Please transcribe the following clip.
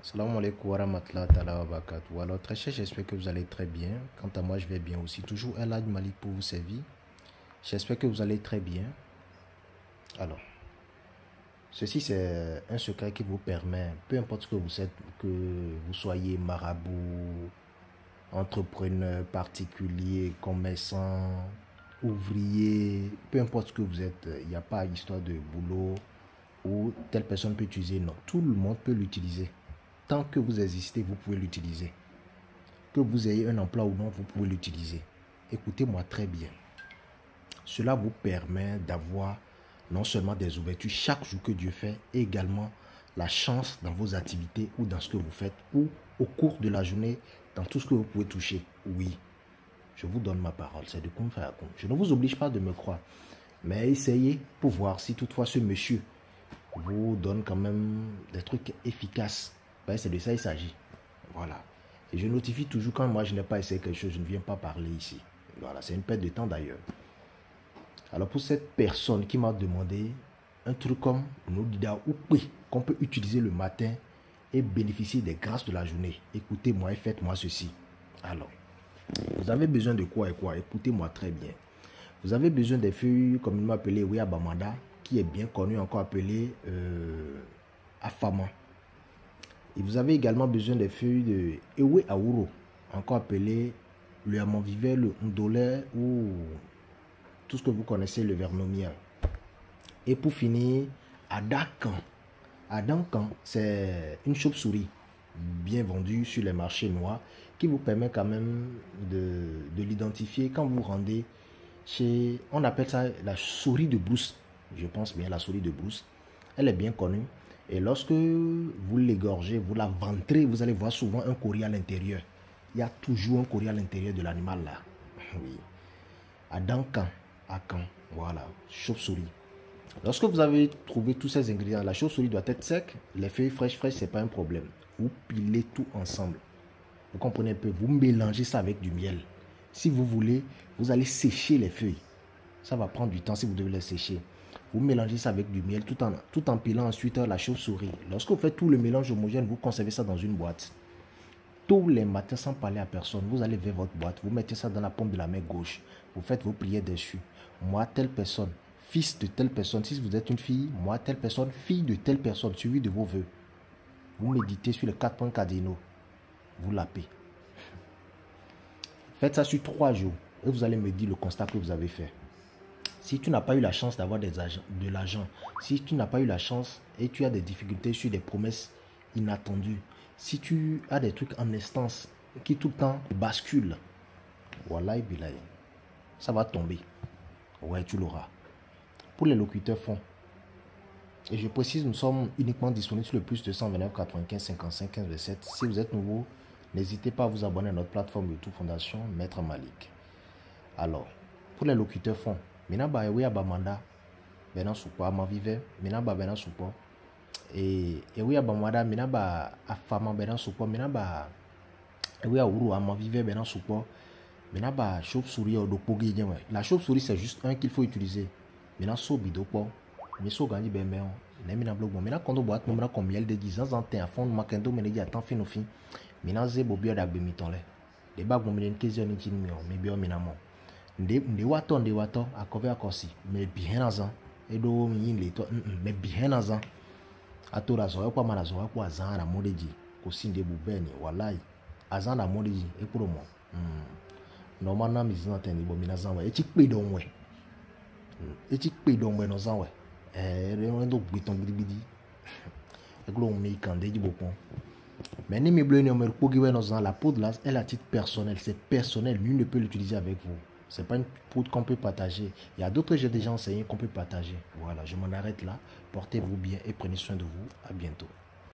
Salam alaikum wa rahmatullahi ta'ala wa barakatuh. Alors très cher, j'espère que vous allez très bien. Quant à moi, je vais bien aussi. Toujours un Hadj Malik pour vous servir. J'espère que vous allez très bien. Alors, ceci c'est un secret qui vous permet, peu importe ce que vous êtes, que vous soyez marabout, entrepreneur particulier, commerçant, ouvrier, peu importe ce que vous êtes, il n'y a pas histoire de boulot ou telle personne peut utiliser. Non, tout le monde peut l'utiliser. Tant que vous existez, vous pouvez l'utiliser. Que vous ayez un emploi ou non, vous pouvez l'utiliser. Écoutez-moi très bien. Cela vous permet d'avoir non seulement des ouvertures chaque jour que Dieu fait, et également la chance dans vos activités ou dans ce que vous faites, ou au cours de la journée, dans tout ce que vous pouvez toucher. Oui, je vous donne ma parole, c'est de Kun Fayakun. Je ne vous oblige pas de me croire, mais essayez pour voir si toutefois ce monsieur vous donne quand même des trucs efficaces. Ben, c'est de ça il s'agit. Voilà. Et je notifie toujours quand moi je n'ai pas essayé quelque chose, je ne viens pas parler ici. Voilà, c'est une perte de temps d'ailleurs. Alors pour cette personne qui m'a demandé un truc comme Nodida ou P qu'on peut utiliser le matin et bénéficier des grâces de la journée, écoutez-moi et faites-moi ceci. Alors, vous avez besoin de quoi et quoi? Écoutez-moi très bien. Vous avez besoin des feuilles, comme il m'a appelé Ouya Bamanda, qui est bien connu, encore appelé Afama. Et vous avez également besoin des feuilles de Ewe Aouro, encore appelé le Amanvivet, le Ndolé ou tout ce que vous connaissez, le vernomiel. Et pour finir, Adakan. Adakan, c'est une chauve-souris bien vendue sur les marchés noirs qui vous permet quand même de l'identifier quand vous rendez chez, on appelle ça la souris de brousse. Je pense bien la souris de brousse. Elle est bien connue. Et lorsque vous l'égorgez, vous la ventrez, vous allez voir souvent un courrier à l'intérieur. Il y a toujours un courrier à l'intérieur de l'animal là. Oui. Adankan. Akan. Voilà. Chauve-souris. Lorsque vous avez trouvé tous ces ingrédients, la chauve-souris doit être sec. Les feuilles fraîches, c'est pas un problème. Vous pilez tout ensemble. Vous comprenez un peu. Vous mélangez ça avec du miel. Si vous voulez, vous allez sécher les feuilles. Ça va prendre du temps si vous devez les sécher. Vous mélangez ça avec du miel tout en pilant ensuite la chauve-souris. Lorsque vous faites tout le mélange homogène, vous conservez ça dans une boîte. Tous les matins, sans parler à personne, vous allez vers votre boîte, vous mettez ça dans la paume de la main gauche. Vous faites vos prières dessus. Moi, telle personne, fils de telle personne, si vous êtes une fille, moi, telle personne, fille de telle personne, suivi de vos voeux. Vous méditez sur les 4 points cardinaux. Vous lapez. Faites ça sur 3 jours et vous allez me dire le constat que vous avez fait. Si tu n'as pas eu la chance d'avoir de l'argent, si tu n'as pas eu la chance et tu as des difficultés sur des promesses inattendues, si tu as des trucs en instance qui tout le temps basculent, wallahi billahi, ça va tomber. Ouais, tu l'auras. Pour les locuteurs fonds, et je précise, nous sommes uniquement disponibles sur le plus de 129 95 55 15 27. Si vous êtes nouveau, n'hésitez pas à vous abonner à notre plateforme YouTube Fondation Maître Malik. Alors, pour les locuteurs fonds, Minaba Ewe Abamanda, Benan Soupa, Amanvivet, Minaba Benan Soupa, et Ewe Abamanda, Minaba Afama Benan Soupa, Minaba Ewe Aouro, Amanvivet, Benan Soupa, Minaba chauve-souris au Dopogi. La chauve-souris, c'est juste un qu'il faut utiliser. Maintenant, Sobidopo, Miso Gani Bemeo, Nemina Blog, Mina Kondo Boîte, Nomra comme miel de 10 ans en temps, à fond, Makendo Menedi à temps fin au fin, Mina Zebo Bio d'Agbemitonle. Les bagues m'ont mis une question d'intimio, mais bien minamo. Nde wato à cover à corsi, mais bien azan, et do mi les to, mais bien azan. A to la zoa, pas manazoa, quoi, azan à la modeji, cosin de boubeni, walai, azan à modeji, et pour moi. Normalement, mes antennes, bon, minazan, et tu peux donc, ouais. Et tu peux donc, ouais, nos ans, ouais. Et donc, béton, bidi. Et que l'on met quand des beaucoup. Mais ni mes bleus, ni mes pogues, nos ans, la poudre là, elle est à titre personnel. C'est personnel, lui ne peut l'utiliser avec vous. C'est pas une poudre qu'on peut partager. Il y a d'autres que j'ai déjà enseigné qu'on peut partager. Voilà, je m'en arrête là. Portez-vous bien et prenez soin de vous. À bientôt.